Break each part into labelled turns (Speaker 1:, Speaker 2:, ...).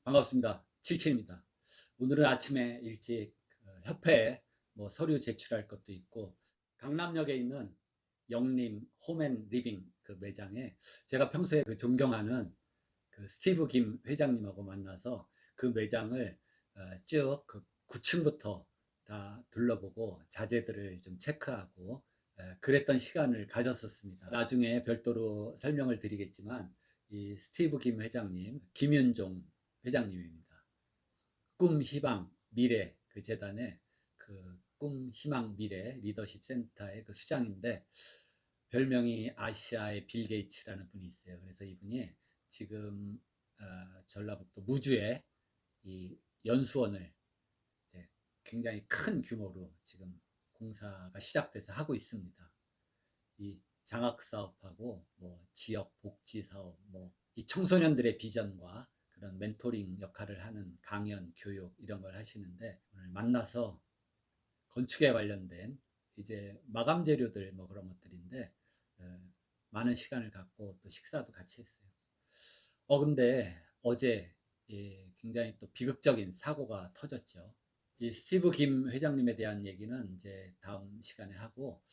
Speaker 1: 반갑습니다. 칠칠입니다. 오늘은 아침에 일찍 협회에 서류 제출할 것도 있고 강남역에 있는 영림 홈앤 리빙 그 매장에 제가 평소에 존경하는 그 스티브 김 회장님하고 만나서 그 매장을 쭉 9층부터 다 둘러보고 자재들을 좀 체크하고 그랬던 시간을 가졌었습니다. 나중에 별도로 설명을 드리겠지만 이 스티브 김 회장님, 김윤종 회장님입니다. 꿈, 희망, 미래 그 재단의 그 꿈, 희망, 미래 리더십 센터의 그 수장인데 별명이 아시아의 빌 게이츠라는 분이 있어요. 그래서 이분이 지금 전라북도 무주에 이 연수원을 이제 굉장히 큰 규모로 지금 공사가 시작돼서 하고 있습니다. 이 장학 사업하고 지역 복지 사업, 이 청소년들의 비전과 그런 멘토링 역할을 하는 강연, 교육 이런 걸 하시는데 오늘 만나서 건축에 관련된 이제 마감 재료들 그런 것들인데 많은 시간을 갖고 또 식사도 같이 했어요. 근데 어제 굉장히 또 비극적인 사고가 터졌죠. 이 스티브 김 회장님에 대한 얘기는 이제 다음 시간에 하고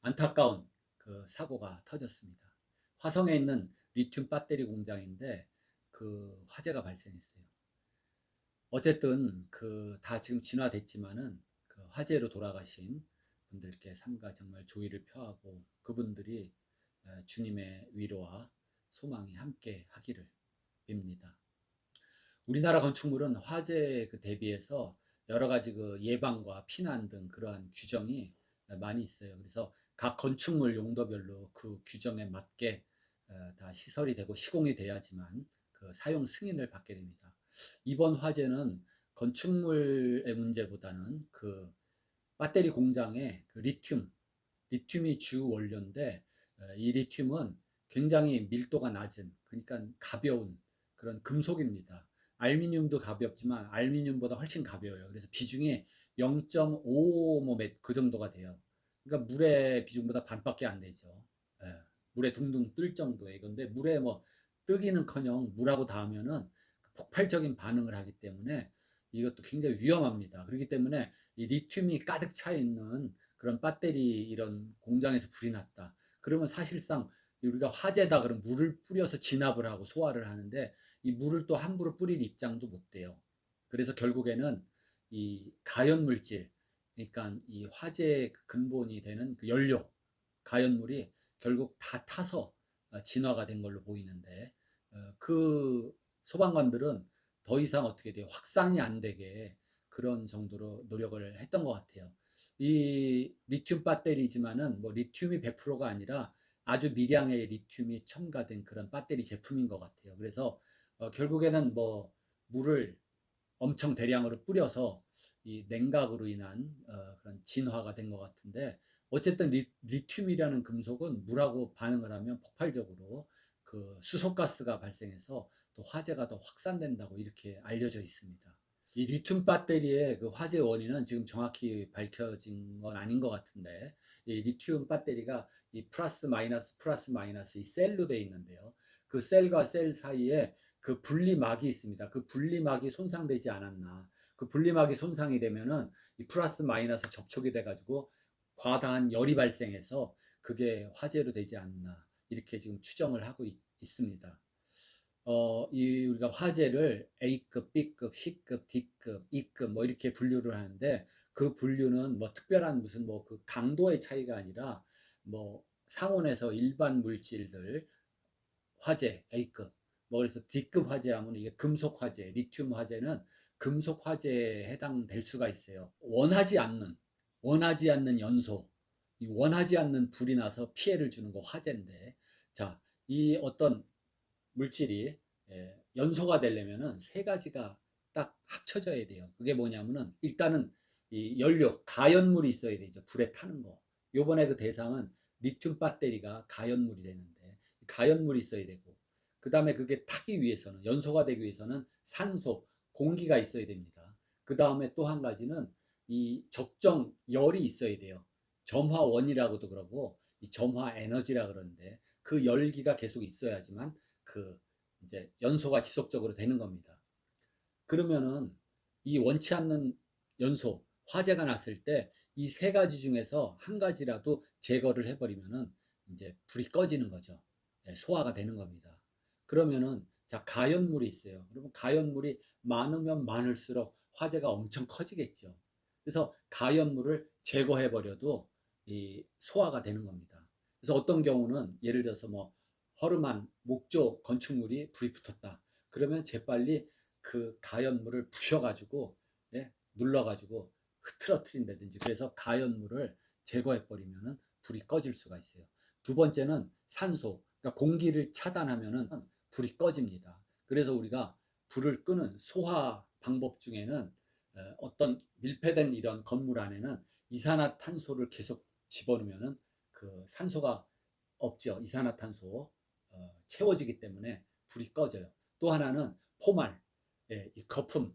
Speaker 1: 안타까운 그 사고가 터졌습니다. 화성에 있는 리튬 배터리 공장인데 그 화재가 발생했어요. 어쨌든 그 다 지금 진화됐지만은 그 화재로 돌아가신 분들께 삼가 정말 조의를 표하고 그분들이 주님의 위로와 소망이 함께 하기를 빕니다. 우리나라 건축물은 화재에 대비해서 여러 가지 그 예방과 피난 등 그러한 규정이 많이 있어요. 그래서 각 건축물 용도별로 그 규정에 맞게 다 시설이 되고 시공이 돼야지만 그 사용 승인을 받게 됩니다. 이번 화재는 건축물의 문제보다는 그 배터리 공장의 그 리튬이 주 원료인데 이 리튬은 굉장히 밀도가 낮은, 그러니까 가벼운 그런 금속입니다. 알루미늄도 가볍지만 알루미늄보다 훨씬 가벼워요. 그래서 비중이 0.5 그 정도가 돼요. 그러니까 물의 비중보다 반밖에 안 되죠. 예, 물에 둥둥 뜰 정도의. 근데 물에 뜨기는커녕 물하고 닿으면은 폭발적인 반응을 하기 때문에 이것도 굉장히 위험합니다. 그렇기 때문에 이 리튬이 가득 차 있는 그런 배터리 이런 공장에서 불이 났다. 그러면 사실상 우리가 화재다 그러면 물을 뿌려서 진압을 하고 소화를 하는데 이 물을 또 함부로 뿌릴 입장도 못 돼요. 그래서 결국에는 이 가연 물질, 그러니까 이 화재의 근본이 되는 그 연료, 가연물이 결국 다 타서 진화가 된 걸로 보이는데 그 소방관들은 더 이상 어떻게 돼요? 확산이 안 되게 그런 정도로 노력을 했던 것 같아요. 이 리튬 배터리지만은 리튬이 100%가 아니라 아주 미량의 리튬이 첨가된 그런 배터리 제품인 것 같아요. 그래서 결국에는 물을 엄청 대량으로 뿌려서 이 냉각으로 인한 그런 진화가 된 것 같은데 어쨌든 리튬이라는 금속은 물하고 반응을 하면 폭발적으로 그 수소가스가 발생해서 또 화재가 더 확산된다고 이렇게 알려져 있습니다. 이 리튬 배터리의 그 화재 원인은 지금 정확히 밝혀진 건 아닌 것 같은데 이 리튬 배터리가 이 플러스 마이너스 이 셀로 되어 있는데요. 그 셀과 셀 사이에 그 분리막이 있습니다. 그 분리막이 손상되지 않았나. 그 분리막이 손상이 되면은 이 플러스 마이너스 접촉이 돼가지고 과다한 열이 발생해서 그게 화재로 되지 않나. 이렇게 지금 추정을 하고 있습니다. 이 우리가 화재를 A급, B급, C급, D급, E급 이렇게 분류를 하는데 그 분류는 특별한 무슨 그 강도의 차이가 아니라 상온에서 일반 물질들 화재 A급 그래서 D급 화재하면 이게 금속 화재, 리튬 화재는 금속 화재에 해당될 수가 있어요. 원하지 않는 연소, 이 원하지 않는 불이 나서 피해를 주는 거 화재인데 자, 이 어떤 물질이 연소가 되려면은 세 가지가 딱 합쳐져야 돼요. 그게 뭐냐면은 일단은 이 연료, 가연물이 있어야 되죠. 불에 타는 거. 요번에 그 대상은 리튬 배터리가 가연물이 되는데 가연물이 있어야 되고 그 다음에 그게 타기 위해서는 연소가 되기 위해서는 산소, 공기가 있어야 됩니다. 그 다음에 또 한 가지는 이 적정 열이 있어야 돼요. 점화원이라고도 그러고 이 점화 에너지라 그러는데 그 열기가 계속 있어야지만 그 이제 연소가 지속적으로 되는 겁니다. 그러면은 이 원치 않는 연소, 화재가 났을 때 이 세 가지 중에서 한 가지라도 제거를 해 버리면은 인제 불이 꺼지는 거죠. 예, 소화가 되는 겁니다. 그러면은 자, 가연물이 있어요. 그러면 가연물이 많으면 많을수록 화재가 엄청 커지겠죠. 그래서 가연물을 제거해 버려도 이 소화가 되는 겁니다. 그래서 어떤 경우는 예를 들어서 뭐 허름한 목조 건축물이 불이 붙었다. 그러면 재빨리 그 가연물을 부셔 가지고, 예, 눌러 가지고 흐트러뜨린다든지, 그래서 가연물을 제거해 버리면은 불이 꺼질 수가 있어요. 두 번째는 산소, 그러니까 공기를 차단하면은 불이 꺼집니다. 그래서 우리가 불을 끄는 소화 방법 중에는 어떤 밀폐된 이런 건물 안에는 이산화탄소를 계속 집어넣으면은 그 산소가 없죠. 이산화탄소 채워지기 때문에 불이 꺼져요. 또 하나는 포말, 예, 이 거품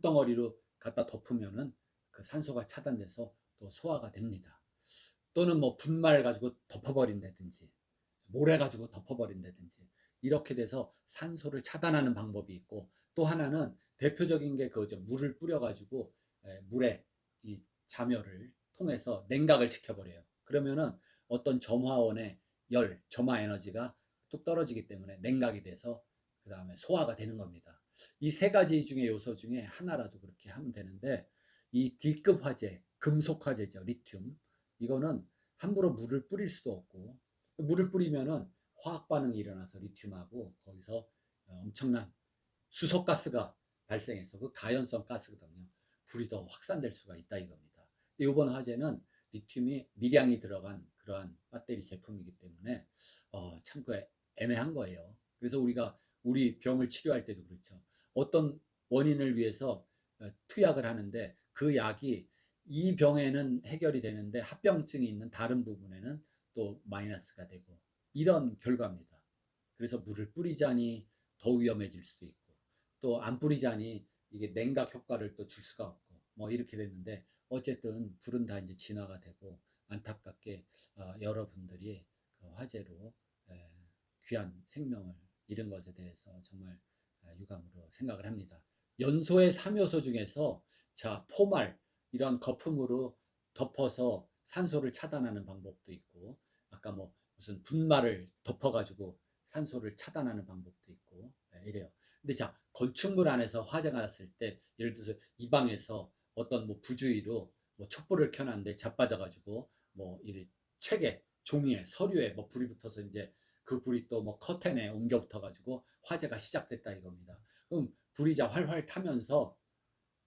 Speaker 1: 덩어리로 갖다 덮으면은 그 산소가 차단돼서 또 소화가 됩니다. 또는 뭐 분말 가지고 덮어버린다든지, 모래 가지고 덮어버린다든지, 이렇게 돼서 산소를 차단하는 방법이 있고, 또 하나는 대표적인 게 그거죠. 물을 뿌려가지고 물에 이 잠열을 통해서 냉각을 시켜버려요. 그러면은 어떤 점화원의 점화 에너지가 뚝 떨어지기 때문에 냉각이 돼서 그 다음에 소화가 되는 겁니다. 이 세 가지 중에 요소 중에 하나라도 그렇게 하면 되는데, 이 D급 화재, 금속 화재죠. 리튬. 이거는 함부로 물을 뿌릴 수도 없고, 물을 뿌리면은 화학 반응이 일어나서 리튬하고 거기서 엄청난 수소가스가 발생해서 그 가연성 가스거든요. 불이 더 확산될 수가 있다 이겁니다. 이번 화재는 리튬이 미량이 들어간 그러한 배터리 제품이기 때문에 참 그 애매한 거예요. 그래서 우리가 우리 병을 치료할 때도 그렇죠. 어떤 원인을 위해서 투약을 하는데 그 약이 이 병에는 해결이 되는데 합병증이 있는 다른 부분에는 또 마이너스가 되고, 이런 결과입니다. 그래서 물을 뿌리자니 더 위험해질 수도 있고, 또 안 뿌리자니 이게 냉각 효과를 또 줄 수가 없고, 뭐 이렇게 됐는데, 어쨌든 불은 다 이제 진화가 되고, 안타깝게 여러분들이 그 화재로 귀한 생명을 잃은 것에 대해서 정말 유감으로 생각을 합니다. 연소의 3요소 중에서 자, 포말, 이런 거품으로 덮어서 산소를 차단하는 방법도 있고, 아까 뭐 무슨 분말을 덮어가지고 산소를 차단하는 방법도 있고, 이래요. 근데 자, 건축물 안에서 화재가 났을 때, 예를 들어서 이 방에서 어떤 뭐 부주의로 뭐 촛불을 켜놨는데 자빠져가지고 뭐 이 책에, 종이에, 서류에 뭐 불이 붙어서 이제 그 불이 또 뭐 커튼에 옮겨 붙어가지고 화재가 시작됐다 이겁니다. 그럼 불이 자 활활 타면서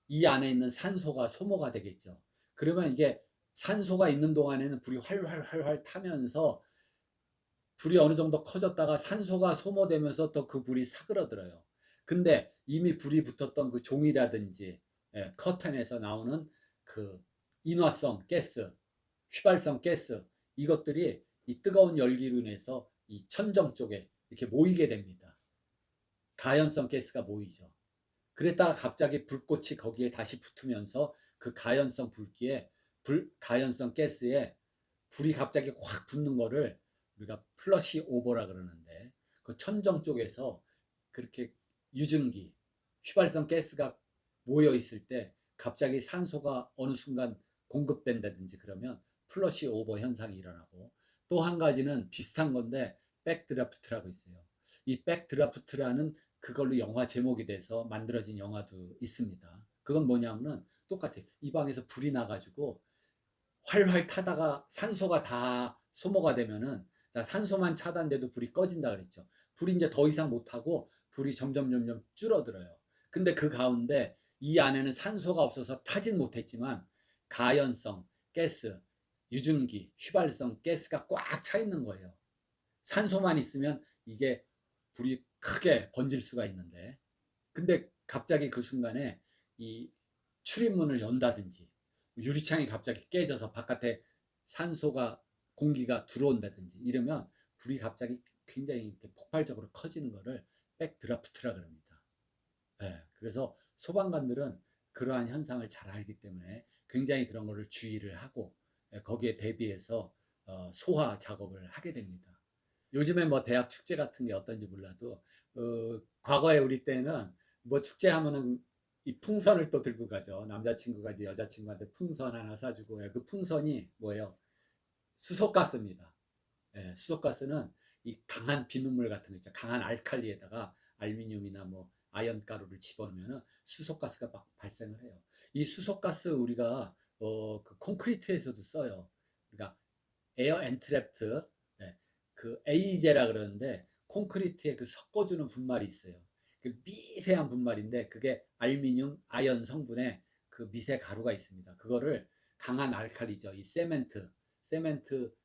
Speaker 1: 이 안에 있는 산소가 소모가 되겠죠. 그러면 이게 산소가 있는 동안에는 불이 활활 타면서 불이 어느 정도 커졌다가 산소가 소모되면서 또 그 불이 사그러들어요. 근데 이미 불이 붙었던 그 종이라든지 커튼에서 나오는 그 인화성 가스, 휘발성 가스, 이것들이 이 뜨거운 열기로 인해서 이 천정 쪽에 이렇게 모이게 됩니다. 가연성 가스가 모이죠. 그랬다가 갑자기 불꽃이 거기에 다시 붙으면서 그 가연성 불기에 가연성 가스에 불이 갑자기 확 붙는 거를 우리가 플러시 오버라 그러는데, 그 천정 쪽에서 그렇게 유증기, 휘발성 가스가 모여 있을 때 갑자기 산소가 어느 순간 공급된다든지 그러면 플러시 오버 현상이 일어나고, 또 한 가지는 비슷한 건데 백드라프트라고 있어요. 이 백드라프트라는 그걸로 영화 제목이 돼서 만들어진 영화도 있습니다. 그건 뭐냐면은 똑같아요. 이 방에서 불이 나가지고 활활 타다가 산소가 다 소모가 되면은, 자, 산소만 차단돼도 불이 꺼진다 그랬죠. 불이 이제 더 이상 못하고 불이 점점 줄어들어요. 근데 그 가운데 이 안에는 산소가 없어서 타진 못했지만 가연성 가스, 유증기, 휘발성 가스가 꽉 차 있는 거예요. 산소만 있으면 이게 불이 크게 번질 수가 있는데, 근데 갑자기 그 순간에 이 출입문을 연다든지 유리창이 갑자기 깨져서 바깥에 산소가, 공기가 들어온다든지 이러면 불이 갑자기 굉장히 이렇게 폭발적으로 커지는 거를 백드라프트라 그럽니다. 그래서 소방관들은 그러한 현상을 잘 알기 때문에 굉장히 그런 거를 주의를 하고 거기에 대비해서 소화 작업을 하게 됩니다. 요즘에 뭐 대학 축제 같은 게 어떤지 몰라도 과거에 우리 때는 뭐 축제하면은 이 풍선을 또 들고 가죠. 남자친구가 이제 여자친구한테 풍선 하나 사주고, 그 풍선이 뭐예요? 수소가스입니다. 예, 수소가스는 이 강한 비눗물 같은 거 있죠. 강한 알칼리에다가 알루미늄이나 뭐 아연 가루를 집어넣으면 수소가스가 막 발생을 해요. 이 수소가스 우리가 그 콘크리트에서도 써요. 그러니까 에어 엔트랩트, 네, 그 에이제라 그러는데 콘크리트에 그 섞어주는 분말이 있어요. 그 미세한 분말인데 그게 알루미늄 아연 성분의 그 미세 가루가 있습니다. 그거를 강한 알칼리죠. 이 세멘트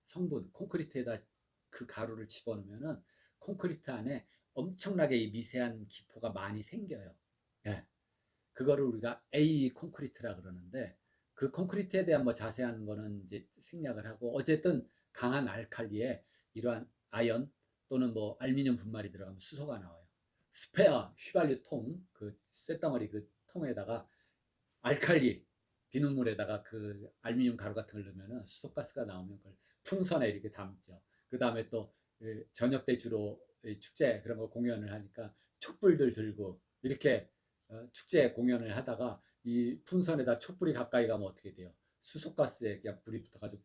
Speaker 1: 성분 콘크리트에다 그 가루를 집어넣으면은 콘크리트 안에 엄청나게 이 미세한 기포가 많이 생겨요. 예. 그거를 우리가 A 콘크리트라 그러는데 그 콘크리트에 대한 뭐 자세한 거는 이제 생략을 하고 어쨌든 강한 알칼리에 이러한 아연 또는 뭐 알루미늄 분말이 들어가면 수소가 나와요. 스페어 휘발유 통, 그 쇳덩어리 그 통에다가 알칼리 비눗물에다가 그 알루미늄 가루 같은 걸 넣으면 수소가스가 나오면 그걸 풍선에 이렇게 담죠. 그 다음에 또 저녁 때 주로 축제 그런 거 공연을 하니까 촛불들 들고 이렇게 축제 공연을 하다가 이 풍선에다 촛불이 가까이 가면 어떻게 돼요? 수소가스에 그냥 불이 붙어가지고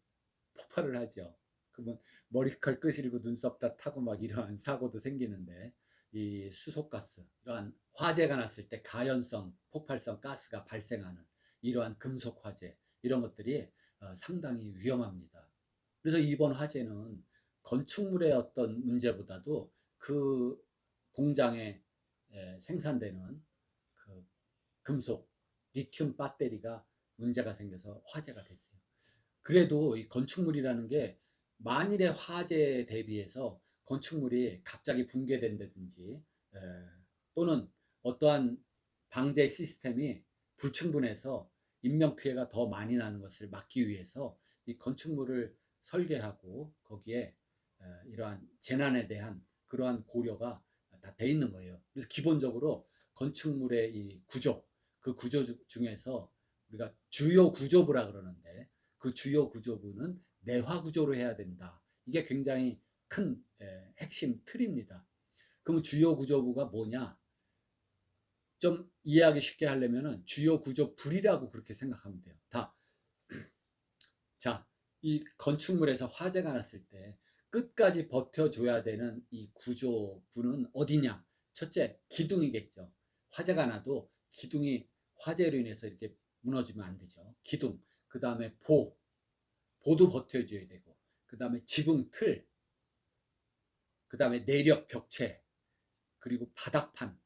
Speaker 1: 폭발을 하죠. 그러면 머리칼 끄시고 눈썹 다 타고 막 이러한 사고도 생기는데 이 수소가스 이러한 화재가 났을 때 가연성 폭발성 가스가 발생하는 이러한 금속 화재 이런 것들이 상당히 위험합니다. 그래서 이번 화재는 건축물의 어떤 문제보다도 그 공장에 생산되는 그 금속 리튬 배터리가 문제가 생겨서 화재가 됐어요. 그래도 이 건축물이라는 게 만일의 화재에 대비해서 건축물이 갑자기 붕괴된다든지 또는 어떠한 방제 시스템이 불충분해서 인명피해가 더 많이 나는 것을 막기 위해서 이 건축물을 설계하고 거기에 이러한 재난에 대한 그러한 고려가 다 돼 있는 거예요. 그래서 기본적으로 건축물의 이 구조, 그 구조 중에서 우리가 주요 구조부라 그러는데 그 주요 구조부는 내화 구조로 해야 된다. 이게 굉장히 큰 핵심 틀입니다. 그럼 주요 구조부가 뭐냐? 좀 이해하기 쉽게 하려면 주요 구조불이라고 그렇게 생각하면 돼요. 다. 자, 이 건축물에서 화재가 났을 때 끝까지 버텨줘야 되는 이 구조부는 어디냐? 첫째, 기둥이겠죠. 화재가 나도 기둥이 화재로 인해서 이렇게 무너지면 안 되죠. 기둥. 그 다음에 보도 버텨줘야 되고, 그 다음에 지붕 틀, 그 다음에 내력 벽체, 그리고 바닥판.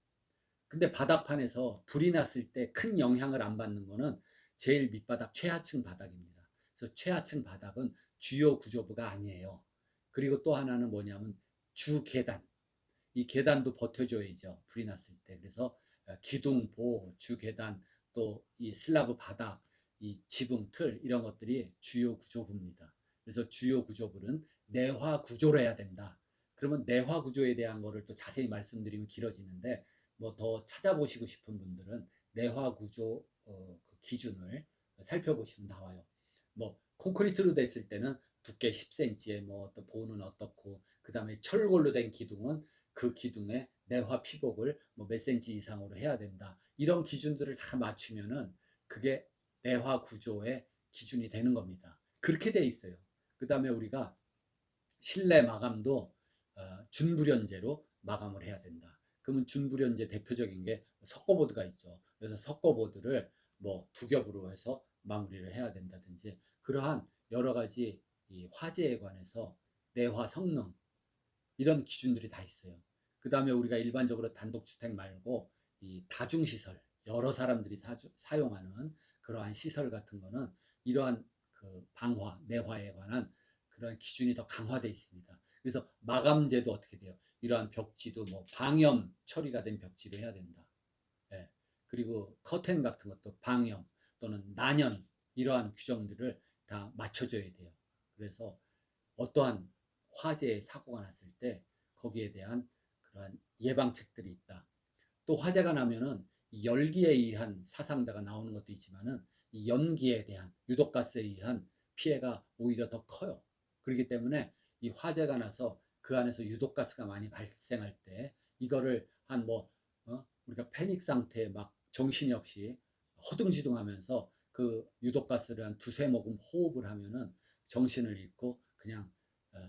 Speaker 1: 근데 바닥판에서 불이 났을 때 큰 영향을 안 받는 거는 제일 밑바닥 최하층 바닥입니다. 그래서 최하층 바닥은 주요 구조부가 아니에요. 그리고 또 하나는 뭐냐면 주계단. 이 계단도 버텨줘야죠. 불이 났을 때. 그래서 기둥, 주계단, 또 이 슬라브 바닥, 이 지붕, 틀 이런 것들이 주요 구조부입니다. 그래서 주요 구조부는 내화 구조로 해야 된다. 그러면 내화 구조에 대한 거를 또 자세히 말씀드리면 길어지는데 뭐 더 찾아보시고 싶은 분들은 내화 구조 그 기준을 살펴보시면 나와요. 뭐 콘크리트로 됐을 때는 두께 10cm에 뭐 또 보는 어떻고 그 다음에 철골로 된 기둥은 그 기둥의 내화 피복을 뭐 몇 cm 이상으로 해야 된다. 이런 기준들을 다 맞추면은 그게 내화 구조의 기준이 되는 겁니다. 그렇게 돼 있어요. 그 다음에 우리가 실내 마감도 준불연제로 마감을 해야 된다. 그러면 준불연제 대표적인 게 석고보드가 있죠. 그래서 석고보드를 뭐 두 겹으로 해서 마무리를 해야 된다든지 그러한 여러 가지 이 화재에 관해서 내화 성능 이런 기준들이 다 있어요. 그 다음에 우리가 일반적으로 단독주택 말고 이 다중시설 여러 사람들이 사용하는 그러한 시설 같은 거는 이러한 그 방화, 내화에 관한 그러한 기준이 더 강화되어 있습니다. 그래서 마감재도 어떻게 돼요? 이러한 벽지도 뭐 방염 처리가 된 벽지로 해야 된다. 예. 그리고 커튼 같은 것도 방염 또는 난연 이러한 규정들을 다 맞춰줘야 돼요. 그래서 어떠한 화재의 사고가 났을 때 거기에 대한 그러한 예방책들이 있다. 또 화재가 나면은 열기에 의한 사상자가 나오는 것도 있지만은 이 연기에 대한 유독가스에 의한 피해가 오히려 더 커요. 그렇기 때문에 이 화재가 나서 그 안에서 유독가스가 많이 발생할 때 이거를 한 뭐 우리가 패닉 상태에 막 정신이 없이 허둥지둥하면서 그 유독가스를 한 두세 모금 호흡을 하면은 정신을 잃고 그냥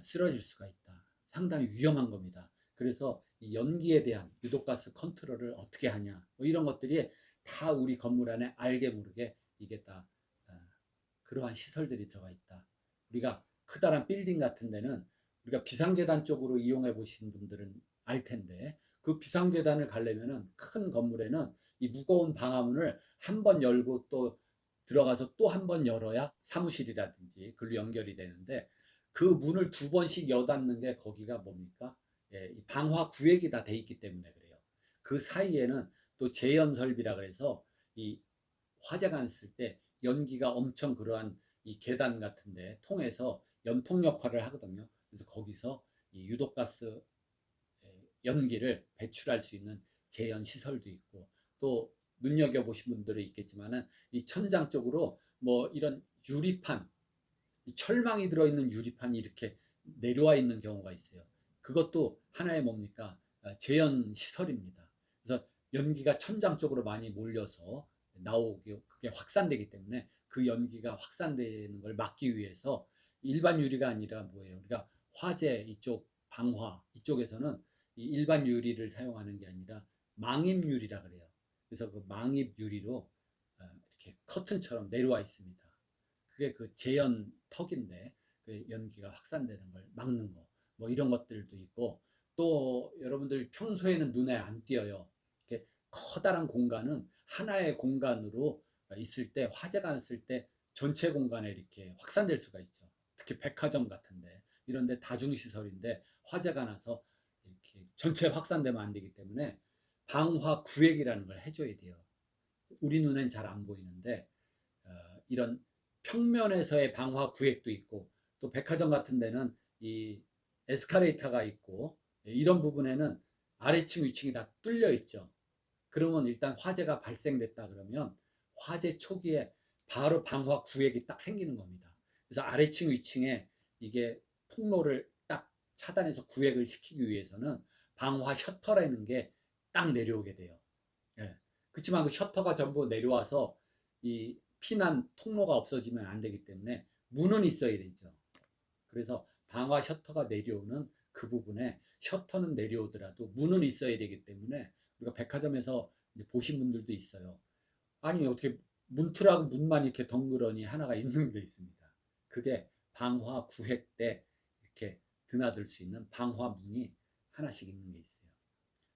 Speaker 1: 쓰러질 수가 있다. 상당히 위험한 겁니다. 그래서 이 연기에 대한 유독가스 컨트롤을 어떻게 하냐, 뭐 이런 것들이 다 우리 건물 안에 알게 모르게 이게 다 그러한 시설들이 들어가 있다. 우리가 크다란 빌딩 같은 데는 우리가 비상계단 쪽으로 이용해 보신 분들은 알 텐데, 그 비상계단을 가려면은 큰 건물에는 이 무거운 방화문을 한 번 열고 또 들어가서 또 한 번 열어야 사무실이라든지 글로 연결이 되는데, 그 문을 두 번씩 여닫는 게 거기가 뭡니까? 예, 이 방화 구획이 다 돼 있기 때문에 그래요. 그 사이에는 또 제연 설비라 그래서 이 화재가 났을 때 연기가 엄청 그러한 이 계단 같은데 통해서 연통 역할을 하거든요. 그래서 거기서 이 유독가스 연기를 배출할 수 있는 제연 시설도 있고, 또 눈여겨보신 분들이 있겠지만은 이 천장 쪽으로 뭐 이런 유리판, 이 철망이 들어있는 유리판이 이렇게 내려와 있는 경우가 있어요. 그것도 하나의 뭡니까? 제연 시설입니다. 그래서 연기가 천장 쪽으로 많이 몰려서 나오게 그게 확산되기 때문에 그 연기가 확산되는 걸 막기 위해서 일반 유리가 아니라 뭐예요? 우리가 화재 이쪽 방화 이쪽에서는 이 일반 유리를 사용하는 게 아니라 망입 유리라 그래요. 그래서 그 망입 유리로 이렇게 커튼처럼 내려와 있습니다. 그게 그 제연 턱인데 그 연기가 확산되는 걸 막는 거, 뭐 이런 것들도 있고, 또 여러분들 평소에는 눈에 안 띄어요. 이렇게 커다란 공간은 하나의 공간으로 있을 때, 화재가 났을 때 전체 공간에 이렇게 확산될 수가 있죠. 특히 백화점 같은데 이런데 다중시설인데 화재가 나서 이렇게 전체 확산되면 안 되기 때문에 방화 구획이라는 걸 해줘야 돼요. 우리 눈엔 잘 안 보이는데 이런 평면에서의 방화 구획도 있고, 또 백화점 같은 데는 이 에스카레이터가 있고, 이런 부분에는 아래층 위층이 다 뚫려 있죠. 그러면 일단 화재가 발생됐다 그러면 화재 초기에 바로 방화 구획이 딱 생기는 겁니다. 그래서 아래층 위층에 이게 통로를 딱 차단해서 구획을 시키기 위해서는 방화 셔터라는 게 딱 내려오게 돼요. 예. 그렇지만 그 셔터가 전부 내려와서 이 피난 통로가 없어지면 안 되기 때문에 문은 있어야 되죠. 그래서 방화 셔터가 내려오는 그 부분에 셔터는 내려오더라도 문은 있어야 되기 때문에 우리가 백화점에서 이제 보신 분들도 있어요. 아니 어떻게 문틀하고 문만 이렇게 덩그러니 하나가 있는 게 있습니다. 그게 방화 구획 때 이렇게 드나들 수 있는 방화 문이 하나씩 있는 게 있어요.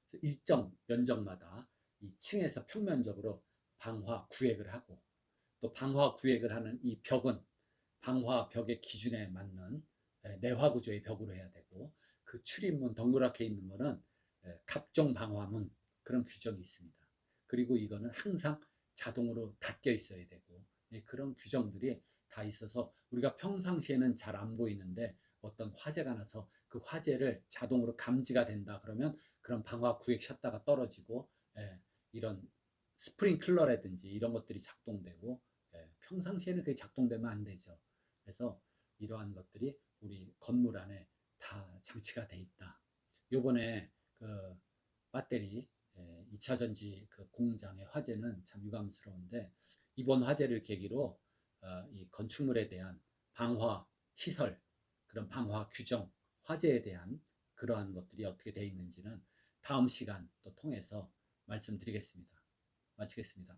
Speaker 1: 그래서 일정 면적마다 이 층에서 평면적으로 방화 구획을 하고, 또 방화 구획을 하는 이 벽은 방화 벽의 기준에 맞는 내화 구조의 벽으로 해야 되고, 그 출입문 덩그랗게 있는 거는 갑종 방화문, 그런 규정이 있습니다. 그리고 이거는 항상 자동으로 닫혀 있어야 되고, 그런 규정들이 다 있어서 우리가 평상시에는 잘 안 보이는데 어떤 화재가 나서 그 화재를 자동으로 감지가 된다 그러면 그런 방화 구획 셔터가 떨어지고, 이런 스프링클러라든지 이런 것들이 작동되고, 평상시에는 그게 작동되면 안 되죠. 그래서 이러한 것들이 우리 건물 안에 다 장치가 돼 있다. 요번에 그 배터리 2차 전지 그 공장의 화재는 참 유감스러운데, 이번 화재를 계기로 이 건축물에 대한 방화 시설, 그런 방화 규정, 화재에 대한 그러한 것들이 어떻게 되어 있는지는 다음 시간 또 통해서 말씀드리겠습니다. 마치겠습니다.